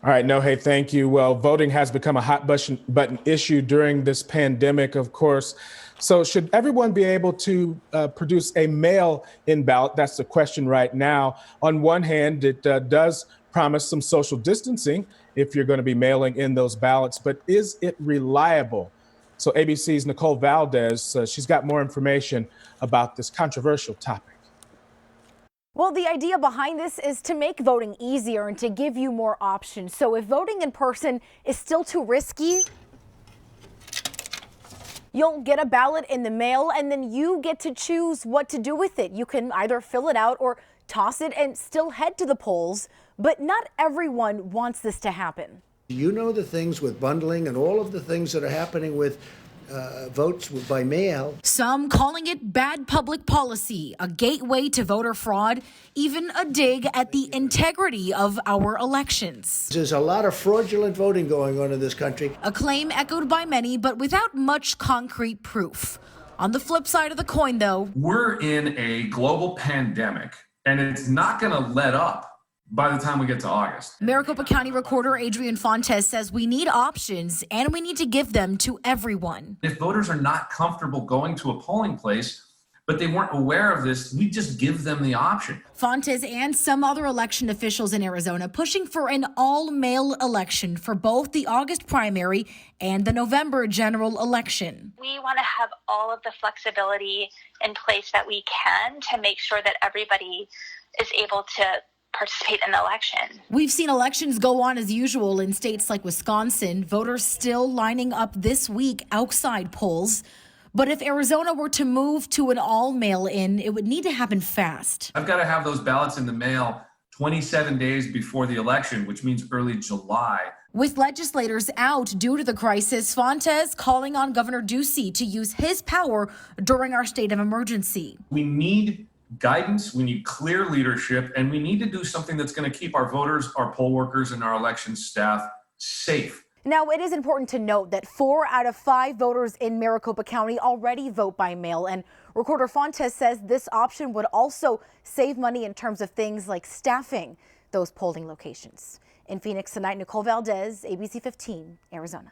All right, no, hey, thank you. Well, voting has become a hot button issue during this pandemic, of course. So, should everyone be able to produce a mail in ballot? That's the question right now. On one hand, it does promise some social distancing if you're going to be mailing in those ballots, but is it reliable? So, ABC's Nicole Valdez, she's got more information about this controversial topic. Well, the idea behind this is to make voting easier and to give you more options. So if voting in person is still too risky, you'll get a ballot in the mail and then you get to choose what to do with it. You can either fill it out or toss it and still head to the polls. But not everyone wants this to happen. You know, the things with bundling and all of the things that are happening with votes by mail. Some calling it bad public policy, a gateway to voter fraud, even a dig at the integrity of our elections. There's a lot of fraudulent voting going on in this country. A claim echoed by many, but without much concrete proof. On the flip side of the coin, though, we're in a global pandemic, and it's not going to let up by the time we get to August. Maricopa County Recorder Adrian Fontes says we need options and we need to give them to everyone. If voters are not comfortable going to a polling place, but they weren't aware of this, we just give them the option. Fontes and some other election officials in Arizona pushing for an all-mail election for both the August primary and the November general election. We want to have all of the flexibility in place that we can to make sure that everybody is able to participate in the election. We've seen elections go on as usual in states like Wisconsin, voters still lining up this week outside polls. But if Arizona were to move to an all mail-in, it would need to happen fast. I've got to have those ballots in the mail 27 days before the election, which means early July. With legislators out due to the crisis, Fontes calling on Governor Ducey to use his power during our state of emergency. We need guidance, we need clear leadership, and we need to do something that's going to keep our voters, our poll workers, and our election staff safe. Now, it is important to note that 4 out of 5 voters in Maricopa County already vote by mail, and Recorder Fontes says this option would also save money in terms of things like staffing those polling locations. In Phoenix tonight, Nicole Valdez, ABC 15, Arizona.